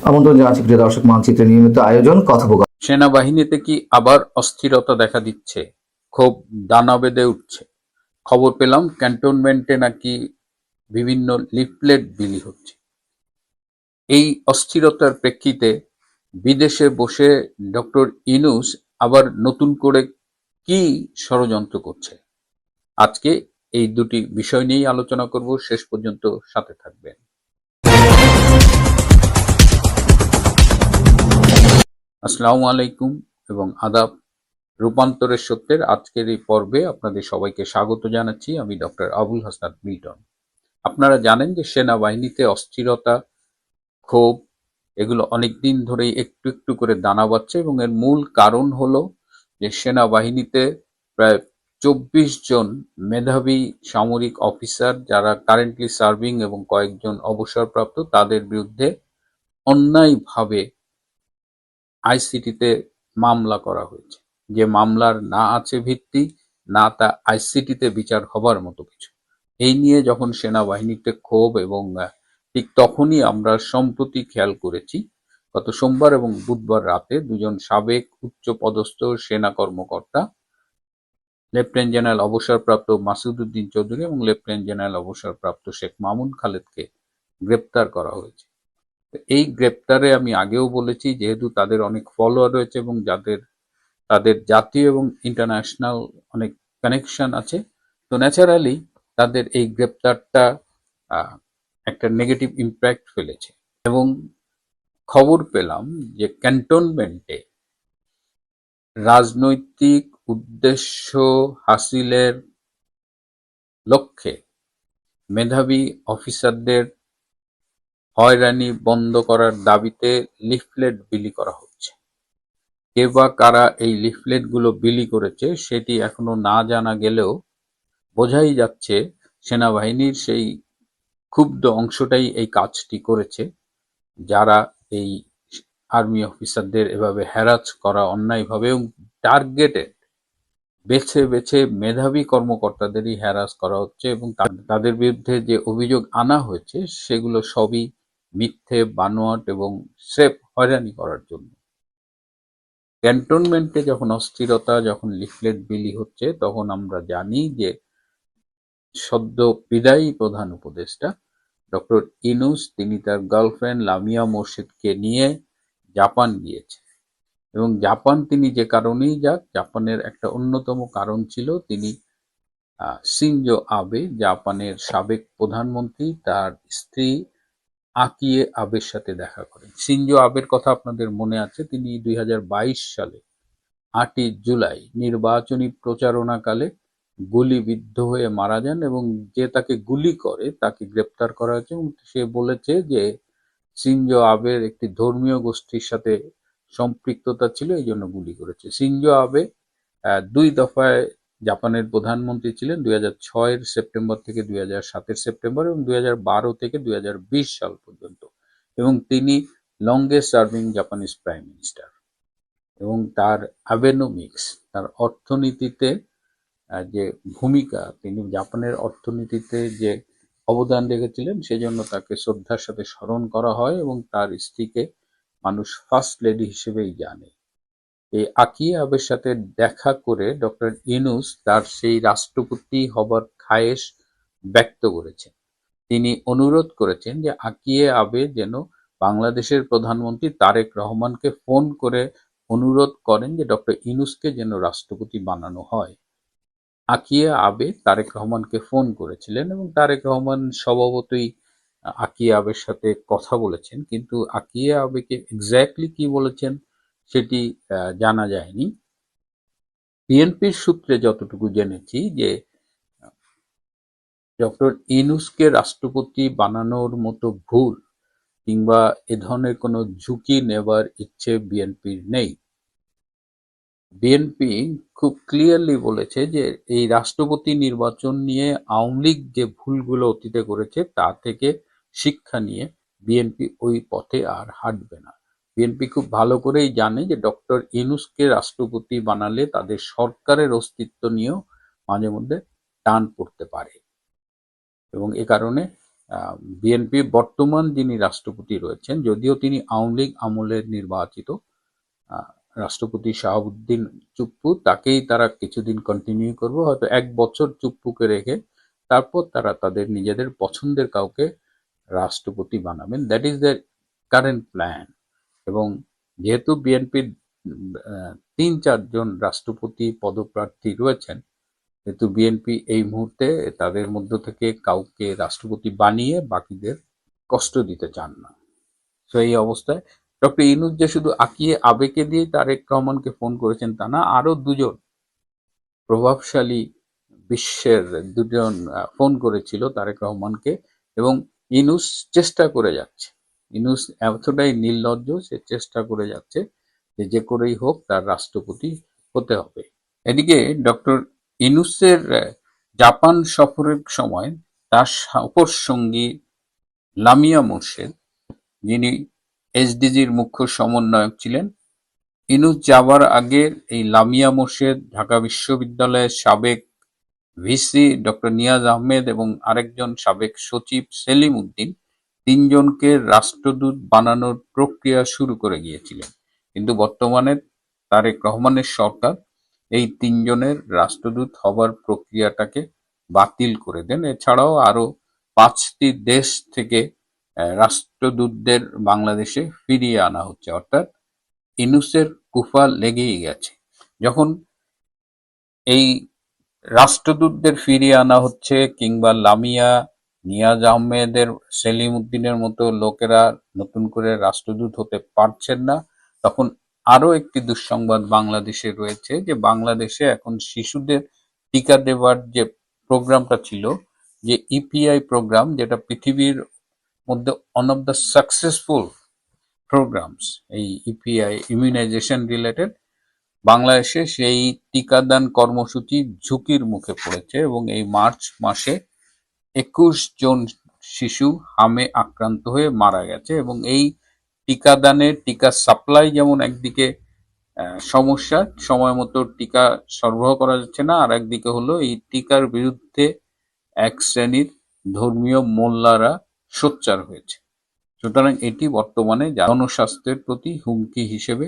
আমন্ত্রণ জানাচ্ছি প্রিয় দর্শক, মানচিত্রের নিয়মিত আয়োজন কথোপকথন। সেনাবাহিনীতে কি আবার অস্থিরতা দেখা দিচ্ছে? ক্ষোভ দানা বেঁধে উঠছে। খবর পেলাম ক্যান্টনমেন্টে নাকি বিভিন্ন লিফলেট বিলি হচ্ছে। এই অস্থিরতার প্রেক্ষিতে বিদেশে বসে ডক্টর ইউনূস আবার নতুন করে কি ষড়যন্ত্র করছে? আজকে এই দুটি বিষয় নিয়েই আলোচনা করব। শেষ পর্যন্ত সাথে থাকবেন। আসসালামু আলাইকুম এবং আদাব। রূপান্তরের সত্যের আজকের এই পর্বে আপনাদের সবাইকে স্বাগত জানাচ্ছি। আমি ডক্টর আবুল হাসান মিল্টন। আপনারা জানেন যে সেনাবাহিনীতে অস্থিরতা, ক্ষোভ এগুলো অনেকদিন ধরেই একটু একটু করে দানা বাঁধছে এবং এর মূল কারণ হলো যে সেনাবাহিনীতে প্রায় ২৪ জন মেধাবী সামরিক অফিসার যারা কারেন্টলি সার্ভিং এবং কয়েকজন অবসরপ্রাপ্ত তাদের বিরুদ্ধে অন্যায়ভাবে আইসিটিতে মামলা করা হয়েছে। যে মামলার না আছে ভিত্তি, না তা আইসিটিতে বিচার হবার মতো কিছু। এই নিয়ে যখন সেনাবাহিনীতে ক্ষোভ এবং ঠিক তখনই আমরা সম্প্রতি খেয়াল করেছি গত সোমবার এবং বুধবার রাতে দুজন সাবেক উচ্চপদস্থ সেনা কর্মকর্তা লেফটেন্যান্ট জেনারেল অবসরপ্রাপ্ত মাসুদ উদ্দিন চৌধুরী এবং লেফটেন্যান্ট জেনারেল অবসরপ্রাপ্ত শেখ মামুন খালেদকে গ্রেপ্তার করা হয়েছে। এই গ্রেপ্তারে আমি আগেও বলেছি, যেহেতু তাদের অনেক ফলোয়ার রয়েছে এবং তাদের জাতীয় এবং ইন্টারন্যাশনাল অনেক কানেকশন আছে, তো ন্যাচারালি তাদের এই গ্রেপ্তারটা একটা নেগেটিভ ইম্প্যাক্ট ফেলেছে। এবং খবর পেলাম যে ক্যান্টনমেন্টে রাজনৈতিক উদ্দেশ্য হাসিলের লক্ষ্যে মেধাবী অফিসারদের হয়রানি বন্ধ করার দাবিতে লিফলেট বিলি করা হচ্ছে। কে বা কারা এই লিফলেটগুলো বিলি করেছে সেটি এখনো না জানা গেলেও বোঝাই যাচ্ছে সেনাবাহিনীর সেই ক্ষুব্ধ অংশটাই এই কাজটি করেছে, যারা এই আর্মি অফিসারদের এভাবে হ্যারাস করা অন্যায়ভাবে এবং টার্গেটেড বেছে বেছে মেধাবী কর্মকর্তাদেরই হ্যারাস করা হচ্ছে এবং তাদের বিরুদ্ধে যে অভিযোগ আনা হয়েছে সেগুলো সবই মিথ্যে, বানোয়াট এবং স্রেফ হয়রানি করার জন্য। ক্যান্টনমেন্টে যখন অস্থিরতা, যখন লিফলেট বিলি হচ্ছে, তখন আমরা জানি যে সদ্য বিদায়ী প্রধান উপদেষ্টা ডক্টর ইউনূস তিনি তার গার্লফ্রেন্ড লামিয়া মোর্শেদকে নিয়ে জাপান গিয়েছে। এবং জাপান তিনি যে কারণেই যাক, জাপানের একটা অন্যতম কারণ ছিল তিনি শিনজো আবে, জাপানের সাবেক প্রধানমন্ত্রী, তার স্ত্রী আকিয়ে আবের সাথে দেখা করেন। শিনজো আবের কথা আপনাদের মনে আছে, তিনি ২০২২ সালে ৮ই জুলাই নির্বাচনী প্রচারণাকালে গুলিবিদ্ধ হয়ে মারা যান এবং যে তাকে গুলি করে তাকে গ্রেপ্তার করা হয়েছে এবং সে বলেছে যে শিনজো আবের একটি ধর্মীয় গোষ্ঠীর সাথে সম্পৃক্ততা ছিল, এই জন্য গুলি করেছে। শিনজো আবে ২ দফায় জাপানের প্রধানমন্ত্রী ছিলেন, ২০০৬-এর সেপ্টেম্বর থেকে ২০০৭-এর সেপ্টেম্বর এবং ২০১২ থেকে ২০২০ সাল পর্যন্ত, এবং তিনি longest serving Japanese prime minister. এবং তার অ্যাবেনোমিক্স, তার অর্থনীতিতে যে ভূমিকা, তিনি জাপানের অর্থনীতিতে যে অবদান রেখেছিলেন সেজন্য তাকে শ্রদ্ধার সাথে স্মরণ করা হয় এবং তার স্ত্রীকে মানুষ ফার্স্ট লেডি হিসেবেই জানে। এই আকিয়ে আবের সাথে দেখা করে ডক্টর ইউনূস তার সেই রাষ্ট্রপতি হবার খায়েশ ব্যক্ত করেছেন। তিনি অনুরোধ করেছেন যে আকিয়ে আবে যেন বাংলাদেশের প্রধানমন্ত্রী তারেক রহমানকে ফোন করে অনুরোধ করেন যে ডক্টর ইউনূসকে যেন রাষ্ট্রপতি বানানো হয়। আকিয়ে আবে তারেক রহমানকে ফোন করেছিলেন এবং তারেক রহমান স্বভাবতই আকিয়ে আবের সাথে কথা বলেছেন, কিন্তু আকিয়ে আবেকে এক্স্যাক্টলি কি বলেছেন সেটি জানা যায়নি। বিএনপির সূত্রে যতটুকু জেনেছি যে ডক্টর ইউনূসকে রাষ্ট্রপতি বানানোর মতো ভুল কিংবা এ ধরনের কোনো ঝুঁকি নেবার ইচ্ছে বিএনপির নেই। বিএনপি খুব ক্লিয়ারলি বলেছে যে এই রাষ্ট্রপতি নির্বাচন নিয়ে আওয়ামী লীগ যে ভুলগুলো অতীতে করেছে তা থেকে শিক্ষা নিয়ে বিএনপি ওই পথে আর হাঁটবে না। বিএনপি খুব ভালো করেই জানে যে ডক্টর ইউনূসকে রাষ্ট্রপতি বানালে তাদের সরকারের অস্তিত্ব নিয়েও মাঝে মধ্যে টান পড়তে পারে এবং এ কারণে বিএনপি বর্তমান যিনি রাষ্ট্রপতি রয়েছেন, যদিও তিনি আওয়ামী লীগ আমলের নির্বাচিত রাষ্ট্রপতি শাহাবুদ্দিন চুপ্পু, তাকেই তারা কিছুদিন কন্টিনিউ করবে, হয়তো 1 বছর চুপ্পুকে রেখে তারপর তারা তাদের নিজেদের পছন্দের কাউকে রাষ্ট্রপতি বানাবেন। That is the current plan. এবং যেহেতু বিএনপির 3-4 জন রাষ্ট্রপতি পদপ্রার্থী রয়েছেন, যেহেতু বিএনপি এই মুহূর্তে তাদের মধ্য থেকে কাউকে রাষ্ট্রপতি বানিয়ে বাকিদের কষ্ট দিতে চান না। তো এই অবস্থায় ডক্টর ইউনূস যে শুধু আকিয়ে আবেগে দিয়ে তারেক রহমানকে ফোন করেছেন তা না, আরো 2 জন প্রভাবশালী বিশ্বের 2 জন ফোন করেছিল তারেক রহমানকে, এবং ইউনূস চেষ্টা করে যাচ্ছে। ইউনূস এতটাই নির্লজ্জ, সে চেষ্টা করে যাচ্ছে যে করেই হোক তার রাষ্ট্রপতি হতে হবে। এদিকে ডক্টর ইউনূসের জাপান সফরের সময় তার অপর সঙ্গী লামিয়া মোরশেদ, যিনি এসডিজির মুখ্য সমন্বয়ক ছিলেন, ইউনূস যাবার আগে এই লামিয়া মোরশেদ, ঢাকা বিশ্ববিদ্যালয়ের সাবেক ভিসি ডক্টর নিয়াজ আহমেদ এবং আরেকজন সাবেক সচিব সেলিম উদ্দিন, 3 জনকে রাষ্ট্রদূত বানানোর প্রক্রিয়া শুরু করে গিয়েছিলেন। কিন্তু বর্তমানে তারেক রহমানের সরকার এই 3 জনের রাষ্ট্রদূত হবার প্রক্রিয়াটাকে বাতিল করে দেন। এছাড়াও আরো 5টি দেশ থেকে রাষ্ট্রদূতদের বাংলাদেশে ফিরিয়ে আনা হচ্ছে। অর্থাৎ ইউনূসের কুফা লেগেই গেছে। যখন এই রাষ্ট্রদূতদের ফিরিয়ে আনা হচ্ছে কিংবা লামিয়া, নিয়াজ আহমেদের, সেলিম উদ্দিনের মতো লোকেরা নতুন করে রাষ্ট্রদূত হতে পারছেন না, তখন আরো একটি দুঃসংবাদ বাংলাদেশে রয়েছে যে বাংলাদেশে এখন শিশুদের টিকা দেওয়ার যে প্রোগ্রামটা ছিল, যে ইপিআই প্রোগ্রাম, যেটা পৃথিবীর মধ্যে one of the successful programs, এই ইপিআই ইমিউনাইজেশন রিলেটেড, বাংলাদেশে সেই টিকাদান কর্মসূচি ঝুঁকির মুখে পড়েছে এবং এই মার্চ মাসে 21 জন শিশু হামে আক্রান্ত হয়ে মারা গেছে। এবং এই টিকাদানের টিকা সাপ্লাই যেমন একদিকে সমস্যা, সময় মতো টিকা সরবরাহ করা যাচ্ছে না, আর একদিকে হলো এই টিকার বিরুদ্ধে এক শ্রেণীর ধর্মীয় মোল্লারা সোচ্চার হয়েছে। সুতরাং এটি বর্তমানে জনস্বাস্থ্যের প্রতি হুমকি হিসেবে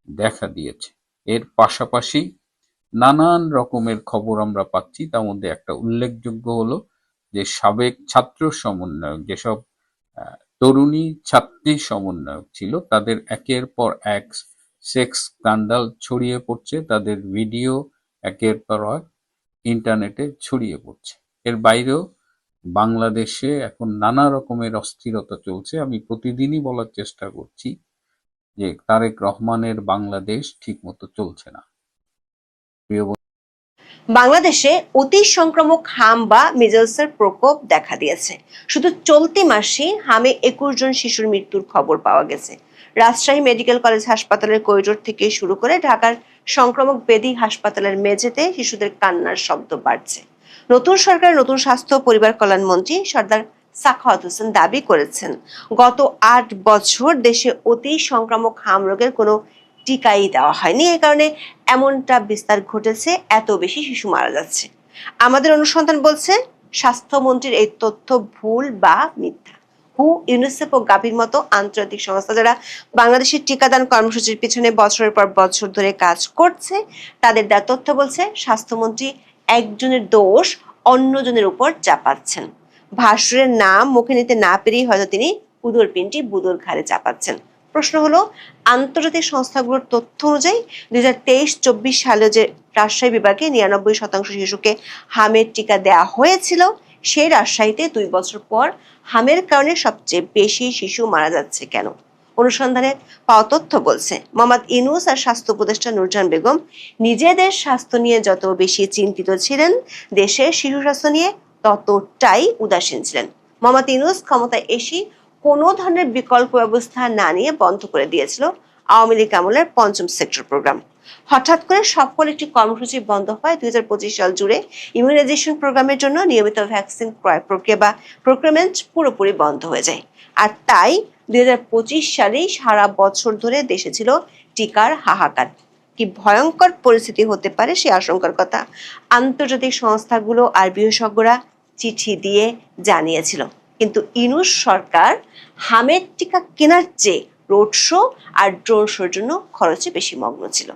দেখা দিয়েছে। এর পাশাপাশি নানান রকমের খবর আমরা পাচ্ছি, তার মধ্যে একটা উল্লেখযোগ্য হলো যে সাবেক ছাত্র সমন্বয়ক, যেসব তরুণী ছাত্রী সমন্বয়ক ছিল, তাদের একের পর এক সেক্স স্ক্যান্ডাল ছড়িয়ে পড়ছে, তাদের ভিডিও একের পর এক ইন্টারনেটে ছড়িয়ে পড়ছে। এর বাইরেও বাংলাদেশে এখন নানা রকমের অস্থিরতা চলছে। আমি প্রতিদিনই বলার চেষ্টা করছি যে তারেক রহমানের বাংলাদেশ ঠিকমতো চলছে না। প্রিয় বাংলাদেশে অতি সংক্রামক হাম বা মিজলসের প্রকোপ দেখা দিয়েছে। শুধু চলতি মাসে হামে 21 জন শিশুর মৃত্যুর খবর পাওয়া গেছে। রাজশাহী মেডিকেল কলেজ হাসপাতালের করিডোর থেকে শুরু করে ঢাকার সংক্রামক ব্যাধি হাসপাতালের মেঝেতে শিশুদের কান্নার শব্দ বাড়ছে। নতুন সরকারের নতুন স্বাস্থ্য পরিবার কল্যাণ মন্ত্রী সরদার সাখাওয়াত হোসেন দাবি করেছেন, গত 8 বছর দেশে অতি সংক্রামক হাম রোগের কোনো টিকাই দেওয়া হয়নি, এ কারণে এমনটা বিস্তার ঘটেছে, এত বেশি শিশু মারা যাচ্ছে। আমাদের অনুসন্ধান বলছে স্বাস্থ্যমন্ত্রীর এই তথ্য ভুল বা মিথ্যা। হু, ইউনিসেফ ও গাভির মতো আন্তর্জাতিক সংস্থা যারা বাংলাদেশের টিকাদান কর্মসূচির পিছনে বছরের পর বছর ধরে কাজ করছে, তাদের দেওয়া তথ্য বলছে স্বাস্থ্যমন্ত্রী একজনের দোষ অন্যজনের উপর চাপাচ্ছেন। ভাসুরের নাম মুখে নিতে না পেরেই হয়তো তিনি উদর পিনটি বুদোর ঘাড়ে চাপাচ্ছেন। প্রশ্ন হলো, আন্তর্জাতিক সংস্থাগুলোর তথ্য অনুযায়ী 2023-24 সালে যে রাজশাহী বিভাগে 99% শিশুকে হামের টিকা দেওয়া হয়েছিল, সেই রাজশাহীতে 2 বছর পর হামের কারণে সবচেয়ে বেশি শিশু মারা যাচ্ছে কেন? অনুসন্ধানে পাওয়া তথ্য বলছে মোহাম্মদ ইউনূস আর স্বাস্থ্য উপদেষ্টা নূরজাহান বেগম নিজেদের স্বাস্থ্য নিয়ে যত বেশি চিন্তিত ছিলেন, দেশের শিশু স্বাস্থ্য নিয়ে ততটাই উদাসীন ছিলেন। মোহাম্মদ ইউনূস ক্ষমতায় এসে কোনো ধরনের বিকল্প ব্যবস্থা না নিয়ে বন্ধ করে দিয়েছিল আওয়ামী লীগ আমলের 5ম সেক্টর প্রোগ্রাম। হঠাৎ করে সকল একটি কর্মসূচি বন্ধ হয় 2025 সাল জুড়ে ইমিউনাইজেশন প্রোগ্রামের জন্য নিয়মিত ভ্যাকসিন ক্রয় প্রক্রিয়া বা প্রক্রিয়ামেন্ট পুরোপুরি বন্ধ হয়ে যায়। আর তাই 2025 সালেই সারা বছর ধরে দেশে ছিল টিকার হাহাকার। কি ভয়ঙ্কর পরিস্থিতি হতে পারে সে আশঙ্কার কথা আন্তর্জাতিক সংস্থাগুলো আর বিশেষজ্ঞরা চিঠি দিয়ে জানিয়েছিল। কিন্তু ইউনূস সরকার হামের টিকা কেনার চেয়ে রোড শো আর ড্রোন শোর জন্য খরচে বেশি মগ্ন ছিল।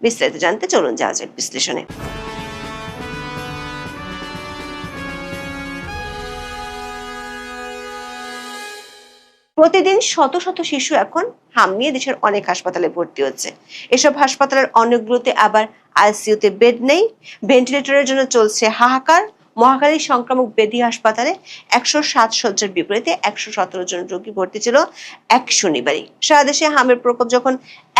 বিস্তারিত জানতে চলুন যাওয়া যাক বিশ্লেষণে। প্রতিদিন শত শত শিশু এখন হাম নিয়ে দেশের অনেক হাসপাতালে ভর্তি হচ্ছে। এসব হাসপাতালের অনেকগুলোতে আবার আইসিইউতে বেড নেই, ভেন্টিলেটরের জন্য চলছে হাহাকার। মহাখালী সংক্রামক ব্যাধি হাসপাতালে 107 শয্যার বিপরীতে 117 জন রোগী ভর্তি ছিল এক শনিবারই। সারা দেশে হামের প্রকোপ যখন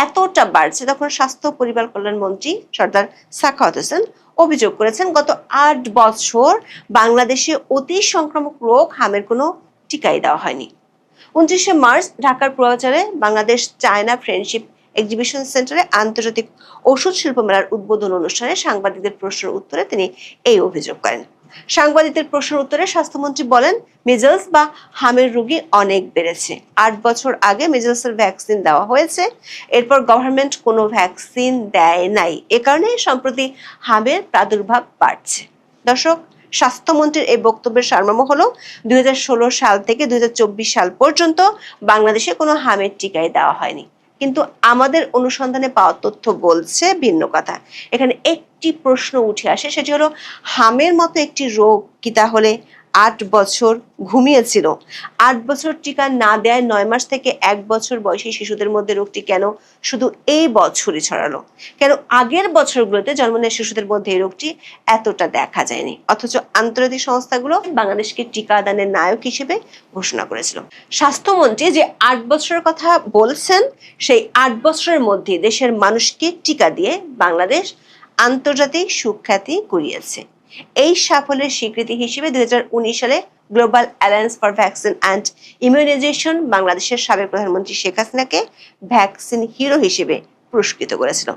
এতটা বাড়ছে, তখন স্বাস্থ্য পরিবার কল্যাণ মন্ত্রী সর্দার সাখাওয়াত হোসেন অভিযোগ করেছেন, গত 8 বছর বাংলাদেশে অতি সংক্রামক রোগ হামের কোনো টিকাই দেওয়া হয়নি। 29শে মার্চ ঢাকার পূর্বাচলে বাংলাদেশ চায়না ফ্রেন্ডশিপ এক্সিবিশন সেন্টারে আন্তর্জাতিক ওষুধ শিল্প মেলার উদ্বোধন অনুষ্ঠানে সাংবাদিকদের প্রশ্নের উত্তরে তিনি এই অভিযোগ করেন। সাংবাদিকদের প্রশ্নের উত্তরে স্বাস্থ্যমন্ত্রী বলেন, মিজলস বা হামের রোগী অনেক বেড়েছে। 8 বছর আগে মিজলসের ভ্যাকসিন দেওয়া হয়েছে, এরপর গভর্নমেন্ট কোনো ভ্যাকসিন দেয় নাই। এ কারণে সম্প্রতি হামের প্রাদুর্ভাব বাড়ছে। দর্শক, স্বাস্থ্যমন্ত্রীর এই বক্তব্যের সারমর্ম হলো 2016 সাল থেকে 2024 সাল পর্যন্ত বাংলাদেশে কোনো হামের টিকাই দেওয়া হয়নি। কিন্তু আমাদের অনুসন্ধানে পাওয়া তথ্য বলছে ভিন্ন কথা। এখানে একটি প্রশ্ন উঠে আসে, সেটি হলো হামের মতো একটি রোগ কি তাহলে 8 বছর ঘুমিয়েছিল? 8 বছর টিকা না দেয় 9 মাস থেকে 1 বছর বয়সী শিশুদের মধ্যে রোগটি কেন শুধু এই বছরই ছড়ালো? কেন আগের বছরগুলোতে জন্ম নেওয়া শিশুদের মধ্যে এই রোগটি এতটা দেখা যায়নি? অথচ আন্তর্জাতিক সংস্থাগুলো বাংলাদেশকে টিকাদানের নায়ক হিসেবে ঘোষণা করেছিল। স্বাস্থ্যমন্ত্রী যে 8 বছরের কথা বলছেন, সেই 8 বছরের মধ্যে দেশের মানুষকে টিকা দিয়ে বাংলাদেশ আন্তর্জাতিক সুখ্যাতি কুড়িয়েছে। এই সাফল্যের স্বীকৃতি হিসেবে 2019 সালে global alliance for vaccine and immunization বাংলাদেশের সাবেক প্রধানমন্ত্রী শেখ হাসিনাকে ভ্যাকসিন হিরো হিসেবে পুরস্কৃত করেছিল।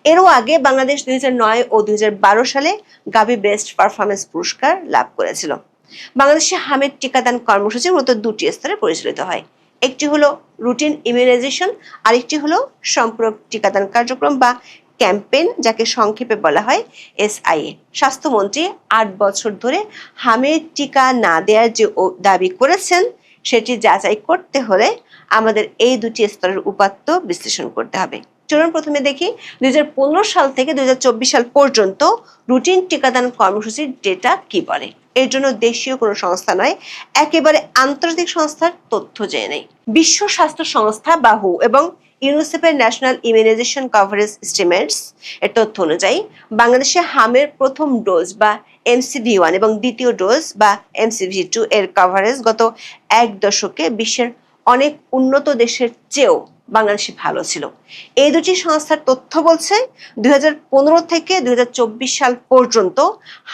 এরও আগে বাংলাদেশ 2009 ও 2012 সালে গাভি বেস্ট পারফরমেন্স পুরস্কার লাভ করেছিল। বাংলাদেশে হামের টিকাদান কর্মসূচি মূলত 2টি স্তরে পরিচালিত হয়। একটি হলো রুটিন ইমিউনাইজেশন, আরেকটি হলো সম্পূরক টিকাদান কার্যক্রম বা ক্যাম্পেইন, যাকে সংক্ষেপে বলা হয় SIA। স্বাস্থ্যমন্ত্রী 8 বছর ধরে হামের টিকা না দেওয়ার যে দাবি করেছেন, সেটি যাচাই করতে হলে আমাদের এই 2টি স্তরের উপাত্ত বিশ্লেষণ করতে হবে। চলুন প্রথমে দেখি 2015 সাল থেকে 2024 সাল পর্যন্ত রুটিন টিকাদান কর্মসূচির ডেটা কি বলে। এর জন্য দেশীয় কোনো সংস্থা নয়, একেবারে আন্তর্জাতিক সংস্থার তথ্য জেনে নেই। বিশ্ব স্বাস্থ্য সংস্থা বা WHO এবং ইউনিসেফের ন্যাশনাল ইমিউনাইজেশন কভারেজ এস্টিমেটস এর তথ্য অনুযায়ী বাংলাদেশে হামের প্রথম ডোজ বা MCV1 এবং দ্বিতীয় ডোজ বা MCV2 এর কভারেজ গত 1 দশকে বিশ্বের অনেক উন্নত দেশের চেয়েও বাংলাদেশে ভালো ছিল। এই 2টি সংস্থার তথ্য বলছে 2015 থেকে 2024 সাল পর্যন্ত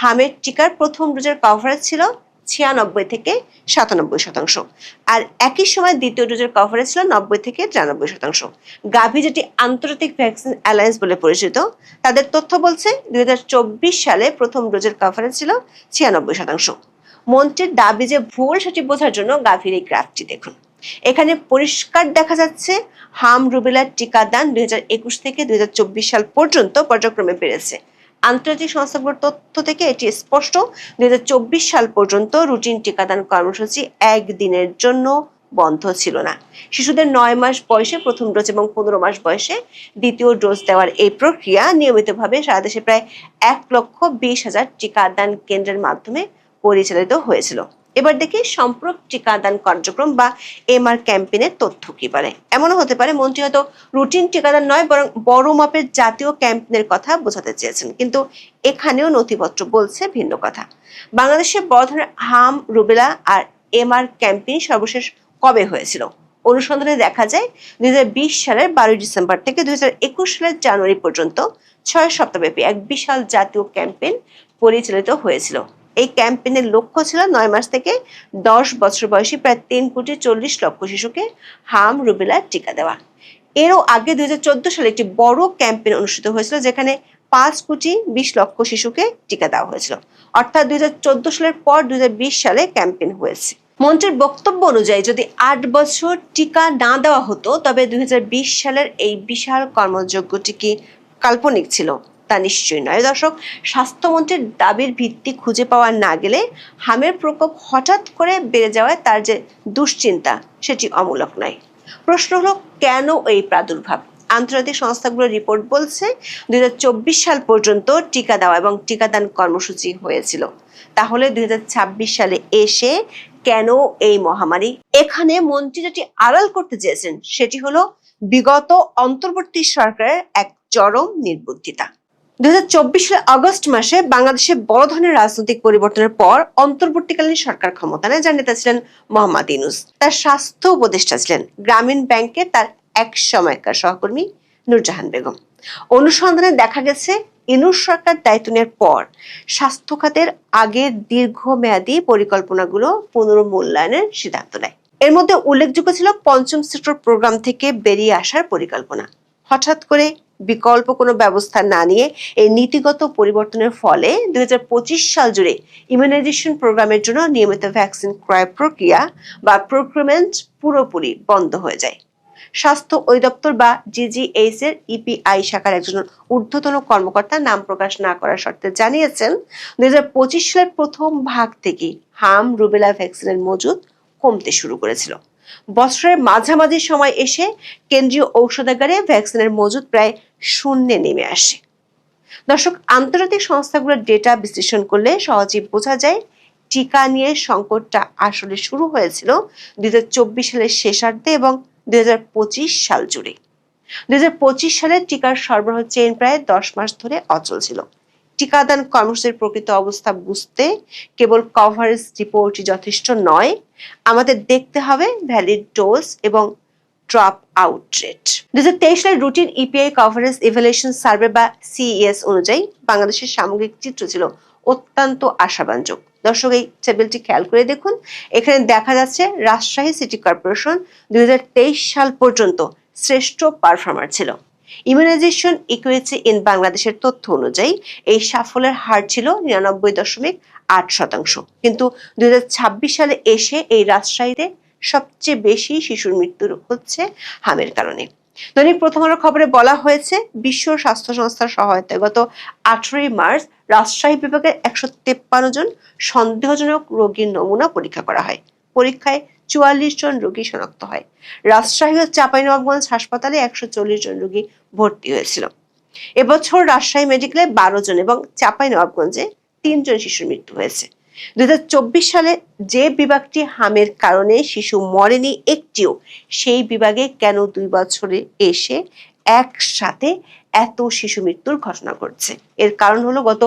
হামের টিকার প্রথম ডোজের কভারেজ ছিল 96 থেকে 97%, আর একই সময় দ্বিতীয় ডোজের কভারেজ ছিল 90 থেকে 93%। গাভি, যেটি আন্তর্জাতিক ভ্যাকসিন অ্যালায়েন্স বলে পরিচিত, তাদের তথ্য বলছে 2024 সালে প্রথম ডোজের কভারেজ ছিল 96%। মন্ত্রীর দাবি যে ভুল, সেটি বোঝার জন্য গাভির এই গ্রাফটি দেখুন। এখানে পরিষ্কার দেখা যাচ্ছে হাম রুবেলার টিকাদান 2021 থেকে 2024 সাল পর্যন্ত পর্যায়ক্রমে বেড়েছে। আন্তর্জাতিক সংস্থাগুলোর তথ্য থেকে এটি স্পষ্ট, 2024 সাল পর্যন্ত রুটিন টিকাদান কর্মসূচি 1 দিনের জন্য বন্ধ ছিল না। শিশুদের 9 মাস বয়সে প্রথম ডোজ এবং 15 মাস বয়সে দ্বিতীয় ডোজ দেওয়ার এই প্রক্রিয়া নিয়মিতভাবে সারা দেশে প্রায় 1,20,000 টিকাদান কেন্দ্রের মাধ্যমে পরিচালিত হয়েছিল। এবার দেখি সম্পূরক টিকাদান কার্যক্রম বা MR ক্যাম্পেইনের তথ্য কি বলে। এমনও হতে পারে মন্ত্রী হয়তো রুটিন টিকাদান নয়, বরং বড় মাপের জাতীয় ক্যাম্পেইনের কথা বোঝাতে চেয়েছেন, কিন্তু এখানেও নথিপত্র বলছে ভিন্ন কথা। বাংলাদেশে বড় ধরনের হাম, রুবেলা আর MR ক্যাম্পেইন সর্বশেষ কবে হয়েছিল? অনুসন্ধানে দেখা যায় 2020 সালের 12 ডিসেম্বর থেকে 2021 সালের জানুয়ারি পর্যন্ত 6 সপ্তাহব্যাপী এক বিশাল জাতীয় ক্যাম্পেইন পরিচালিত হয়েছিল। এই ক্যাম্পেইনের লক্ষ্য ছিল 9 মাস থেকে 10 বছর বয়সী প্রায় 3,40,00,000 শিশুকে হাম, রুবেলার টিকা দেওয়া। এরও আগে 2014 সালে একটি বড় ক্যাম্পেইন অনুষ্ঠিত হয়েছিল, যেখানে 5,20,00,000 শিশুকে টিকা দেওয়া হয়েছিল। অর্থাৎ 2014 সালের পর 2020 সালে ক্যাম্পেইন হয়েছে। মন্ত্রীর বক্তব্য অনুযায়ী যদি 8 বছর টিকা না দেওয়া হতো, তবে 2020 সালের এই বিশাল কর্মযজ্ঞটি কি কাল্পনিক ছিল? তা নিশ্চয়ই নয়। দর্শক, স্বাস্থ্যমন্ত্রীর দাবির ভিত্তি খুঁজে পাওয়া না গেলে হামের প্রকোপ হঠাৎ করে বেড়ে যাওয়ায় তার যে দুশ্চিন্তা সেটি অমূলক নয়। প্রশ্ন হলো, কেন এই প্রাদুর্ভাব? আন্তর্জাতিক সংস্থাগুলোর রিপোর্ট বলছে 2024 সাল পর্যন্ত টিকা দেওয়া এবং টিকাদান কর্মসূচি হয়েছিল। তাহলে 2026 সালে এসে কেন এই মহামারী? এখানে মন্ত্রী যেটি আড়াল করতে চেয়েছেন সেটি হলো বিগত অন্তর্বর্তী সরকারের এক চরম নির্বুদ্ধিতা। 2024 সালের আগস্ট মাসে বাংলাদেশে বড় ধরনের রাজনৈতিক পরিবর্তনের পর অন্তর্বর্তীকালীন সরকার ক্ষমতা নেয়, যার নেতা ছিলেন মোহাম্মদ ইউনূস। তার স্বাস্থ্য উপদেষ্টা ছিলেন গ্রামীণ ব্যাংকের তার এক সময়কার সহকর্মী নূরজাহান বেগম। অনুসন্ধানে দেখা গেছে ইউনূস সরকার দায়িত্ব নেওয়ার পর স্বাস্থ্য খাতের আগের দীর্ঘমেয়াদী পরিকল্পনাগুলো পুনর্মূল্যায়নের সিদ্ধান্ত নেয়। এর মধ্যে উল্লেখযোগ্য ছিল পঞ্চম সেক্টর প্রোগ্রাম থেকে বেরিয়ে আসার পরিকল্পনা। হঠাৎ করে বিকল্প কোনো ব্যবস্থা না নিয়ে এই নীতিগত পরিবর্তনের ফলে 2025 সাল জুড়ে ইমিউনাইজেশন প্রোগ্রামের জন্য নিয়মিত ভ্যাকসিন ক্রয় প্রক্রিয়া বা প্রকিউরমেন্ট পুরোপুরি বন্ধ হয়ে যায়। স্বাস্থ্য অধিদপ্তর বা জিজিএইচ এর ইপিআই শাখার একজন ঊর্ধ্বতন কর্মকর্তা নাম প্রকাশ না করার শর্তে জানিয়েছেন 2025 সালের প্রথম ভাগ থেকে হাম রুবেলা ভ্যাকসিনের মজুদ কমতে শুরু করেছিল। বছরের মাঝামাঝি সময় এসে কেন্দ্রীয় ঔষধাগারে ভ্যাকসিনের মজুদ প্রায় শূন্যে নেমে আসে। দর্শক, আন্তর্জাতিক সংস্থাগুলোর ডেটা বিশ্লেষণ করলে সহজেই বোঝা যায় টিকা নিয়ে সংকটটা আসলে শুরু হয়েছিল 2024 সালের শেষার্ধে এবং 2025 সাল জুড়ে। 2025 সালে টিকার সরবরাহ চেইন প্রায় 10 মাস ধরে অচল ছিল। টিকাদান কর্মসূচির প্রকৃত অবস্থা বুঝতে কেবল কভারেজ রিপোর্টই যথেষ্ট নয়, আমাদের দেখতে হবে ভ্যালিড ডোজ এবং ড্রপ আউট রেট। 2023 সালের routine EPI coverage evaluation survey বা সিইএস অনুযায়ী বাংলাদেশের সামগ্রিক চিত্র ছিল অত্যন্ত আশাব্যঞ্জক। দর্শক, এই টেবিলটি খেয়াল করে দেখুন। এখানে দেখা যাচ্ছে রাজশাহী সিটি কর্পোরেশন 2023 সাল পর্যন্ত শ্রেষ্ঠ পারফর্মার ছিল। ইমিউনাইজেশন ইকুইটি ইন বাংলাদেশের তথ্য অনুযায়ী এই সাফল্যের হার ছিল 99.8%। কিন্তু 2026 সালে এসে এই রাজশাহীতে সবচেয়ে বেশি শিশুর মৃত্যু হচ্ছে হামের কারণে। দৈনিক প্রথম আলোর খবরে বলা হয়েছে, বিশ্ব স্বাস্থ্য সংস্থার সহায়তায় গত 18 মার্চ রাজশাহী বিভাগের 153 জন সন্দেহজনক রোগীর নমুনা পরীক্ষা করা হয়। পরীক্ষায় 44 জন রোগী শনাক্ত হয়। রাজশাহী ও চাঁপাইনবাবগঞ্জ হাসপাতালে 140 জন রোগী ভর্তি হয়েছিল। এবছর রাজশাহী মেডিকেলে 12 জন এবং চাঁপাইনবাবগঞ্জে 3 জন শিশুর মৃত্যু হয়েছে। 2024 সালে যে বিভাগটি হামের কারণে শিশু মরেনি একটিও, সেই বিভাগে কেন 2 বছরে এসে একসাথে এত শিশু মৃত্যুর ঘটনা ঘটছে? এর কারণ হলো গত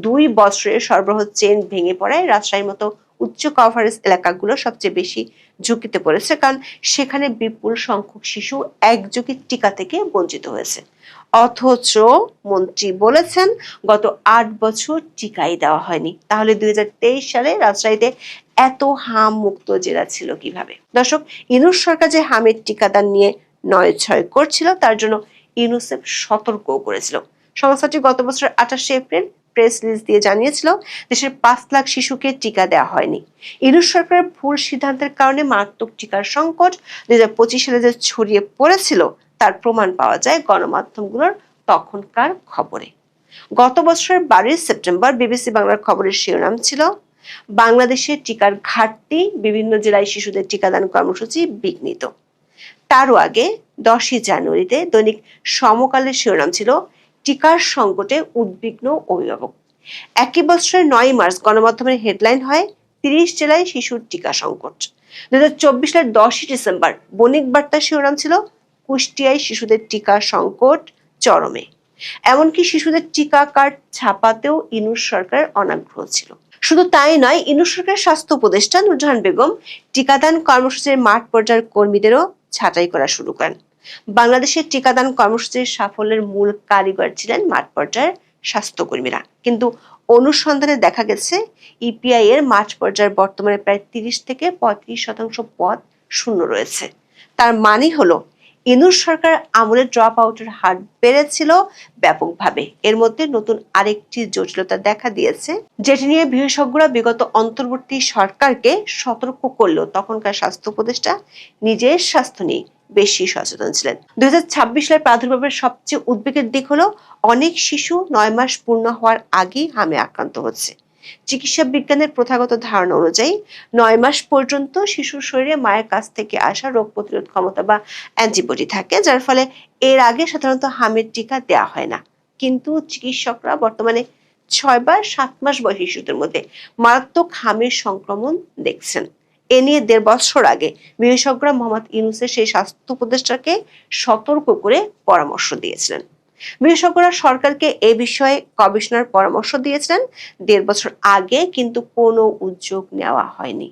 2 বছরের সরবরাহ চেইন ভেঙে পড়ায় রাজশাহীর মতো উচ্চ কভারেজ এলাকাগুলো সবচেয়ে বেশি ঝুঁকিতে পড়েছে, কারণ সেখানে বিপুল সংখ্যক শিশু একযোগে টিকা থেকে বঞ্চিত হয়েছে। অথচ মন্ত্রী বলেছেন গত 8 বছর টিকাই দেওয়া হয়নি। তাহলে 2023 সালে রাজশাহীতে এত হাম মুক্ত জেলা ছিল কিভাবে? দর্শক, ইউনূস সরকার যে হামের টিকাদান নিয়ে নয়ছয় করছিল তার জন্য ইউনিসেফ সতর্কও করেছিল। সংস্থাটি গত বছর 28 এপ্রিল প্রেস রিলিজ দিয়ে জানিয়েছিল দেশের 5 লাখ শিশুকে টিকা দেওয়া হয়নি। ইউনূস সরকারের ভুল সিদ্ধান্তের কারণে মারাত্মক টিকার সংকট 2025 সালে যে ছড়িয়ে পড়েছিল তার প্রমাণ পাওয়া যায় গণমাধ্যমগুলোর তখনকার খবরে। গত বছরের 12 সেপ্টেম্বর বিবিসি বাংলার খবরের শিরোনাম ছিল, বাংলাদেশে টিকার ঘাটতি, বিভিন্ন জেলায় শিশুদের টিকাদান কর্মসূচি বিঘ্নিত। তারও আগে 10 জানুয়ারিতে দৈনিক সমকালের শিরোনাম ছিল, টিকার সংকটে উদ্বিগ্ন অভিভাবক। একই বছরের 9 মার্চ গণমাধ্যমের হেডলাইন হয়, 30 জেলায় শিশুর টিকা সংকট। 2024 সালের 10 ডিসেম্বর বণিক বার্তার শিরোনাম ছিল, কুষ্টিয়ায় শিশুদের টিকা সংকট চরমে। এমনকি শিশুদের টিকা কার্ড ছাপাতেও ইউনূস সরকারের অনাগ্রহ ছিল। শুধু তাই নয়, ইউনূস সরকারের স্বাস্থ্য উপদেষ্টা নূরজাহান বেগম টিকাদান কর্মসূচির মাঠ পর্যায়ের কর্মীদেরও ছাঁটাই করা শুরু করেন। বাংলাদেশের টিকাদান কর্মসূচির সাফল্যের মূল কারিগর ছিলেন মাঠ পর্যায়ের স্বাস্থ্যকর্মীরা। কিন্তু অনুসন্ধানে দেখা গেছে ইপিআই এর মাঠ পর্যায়ের বর্তমানে প্রায় 30 থেকে 35% পদ শূন্য রয়েছে। তার মানে হলো ইউনূস সরকার আমলে ড্রপ আউটের হার বেড়েছিল ব্যাপকভাবে। এর মধ্যে নতুন আরেকটি জটিলতা দেখা দিয়েছে, যেটি নিয়ে বিশেষজ্ঞরা বিগত অন্তর্বর্তী সরকারকে সতর্ক করলেও তখনকার স্বাস্থ্য উপদেষ্টা নিজের স্বাস্থ্য নিয়ে বেশি সচেতন ছিলেন। 2026 সালের প্রাদুর্ভাবের সবচেয়ে উদ্বেগের দিক হলো অনেক শিশু 9 মাস পূর্ণ হওয়ার আগেই হামে আক্রান্ত হচ্ছে। চিকিৎসা বিজ্ঞানের প্রথাগত ধারণা অনুযায়ী 9 মাস পর্যন্ত শিশুর শরীরে মায়ের কাছ থেকে আসা রোগ প্রতিরোধ ক্ষমতা বা অ্যান্টিবডি থাকে, যার ফলে এর আগে সাধারণত হামের টিকা দেওয়া হয় না। কিন্তু চিকিৎসকরা বর্তমানে 6 বা 7 মাস বয়সী শিশুদের মধ্যে মারাত্মক হামের সংক্রমণ দেখছেন। এ নিয়ে 1.5 বছর আগে বিশেষজ্ঞরা মোহাম্মদ ইউনূসের সেই স্বাস্থ্য উপদেষ্টাকে সতর্ক করে পরামর্শ দিয়েছিলেন। বিশেষজ্ঞরা সরকারকে এ বিষয়ে গবেষণার পরামর্শ দিয়েছিলেন 1.5 বছর আগে, কিন্তু কোনো উদ্যোগ নেওয়া হয়নি।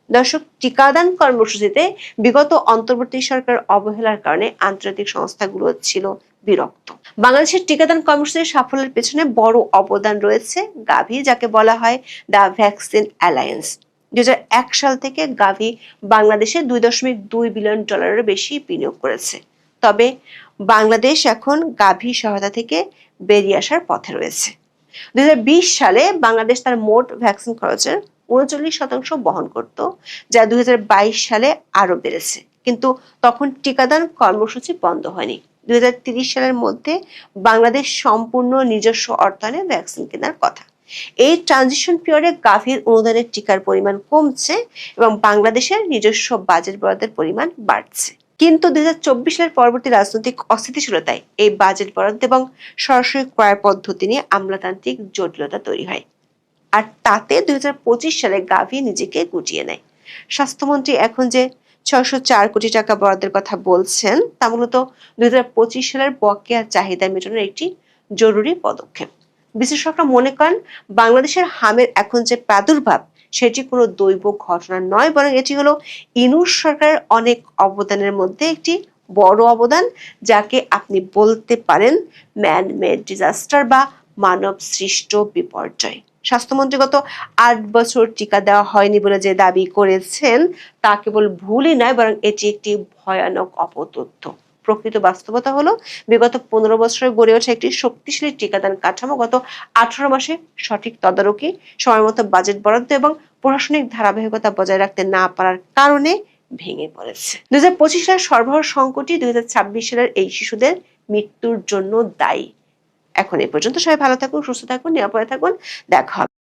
দর্শক, টিকাদান কর্মসূচিতে বিগত অন্তর্বর্তী সরকার অবহেলার কারণে আন্তর্জাতিক সংস্থাগুলো ছিল বিরক্ত। বাংলাদেশের টিকাদান কর্মসূচির সাফল্যের পেছনে বড় অবদান রয়েছে গাভি, যাকে বলা হয় দ্য ভ্যাকসিন অ্যালায়েন্স। 2001 সাল থেকে গাভি বাংলাদেশে $2.2 বিলিয়ন বেশি বিনিয়োগ করেছে। তবে বাংলাদেশ এখন গাভি সহায়তা থেকে বেরিয়ে আসার পথে রয়েছে। 2020 সালে বাংলাদেশ তার মোট ভ্যাকসিন খরচের 39% বহন করত, যা 2022 সালে আরো বেড়েছে। কিন্তু তখন টিকাদান কর্মসূচি বন্ধ হয়নি। 2030 সালের মধ্যে বাংলাদেশ সম্পূর্ণ নিজস্ব অর্থায়নে ভ্যাকসিন কেনার কথা। এই ট্রানজিশন পিরিয়ডে গাভীর অনুদানের টিকার পরিমাণ কমছে এবং বাংলাদেশের নিজস্ব বাজেট বরাদ্দের পরিমাণ বাড়ছে। কিন্তু 2024 সালের পরবর্তী রাজনৈতিক অস্থিতিশীলতায় এই বাজেট বরাদ্দ এবং সরাসরি ক্রয় পদ্ধতি নিয়ে আমলাতান্ত্রিক জটিলতা তৈরি হয়। আর তাতে 2025 সালে গাভী নিজেকে গুটিয়ে নেয়। স্বাস্থ্যমন্ত্রী এখন যে 604 কোটি টাকা বরাদ্দের কথা বলছেন, তা মূলত 2025 সালের বকেয়া চাহিদা মেটানোর একটি জরুরি পদক্ষেপ। বিশ্লেষকরা মনে করেন, বাংলাদেশের হামের এখন যে প্রাদুর্ভাব, সেটি কোনো দৈব ঘটনা নয়, বরং এটি হলো ইউনূস সরকারের অনেক অবদানের মধ্যে একটি বড় অবদান, যাকে আপনি বলতে পারেন ম্যান মেড ডিজাস্টার বা মানব সৃষ্ট বিপর্যয়। স্বাস্থ্যমন্ত্রী গত 8 বছর টিকা দেওয়া হয়নি বলে যে দাবি করেছেন, তা কেবল ভুলই নয়, বরং এটি একটি ভয়ানক অপতথ্য। প্রকৃত বাস্তবতা হলো, বিগত 15 বছরে গড়ে ওঠা একটি শক্তিশালী টিকাদান কাঠামো গত 18 মাসে সঠিক তদারকি, সময়মতো বাজেট বরাদ্দ এবং প্রশাসনিক ধারাবাহিকতা বজায় রাখতে না পারার কারণে ভেঙে পড়েছে। 2025 সালের সরবরাহ সংকটই 2026 সালের এই শিশুদের মৃত্যুর জন্য দায়ী। এখন এই পর্যন্ত। সবাই ভালো থাকুন, সুস্থ থাকুন, নিরাপদে থাকুন। দেখা হবে।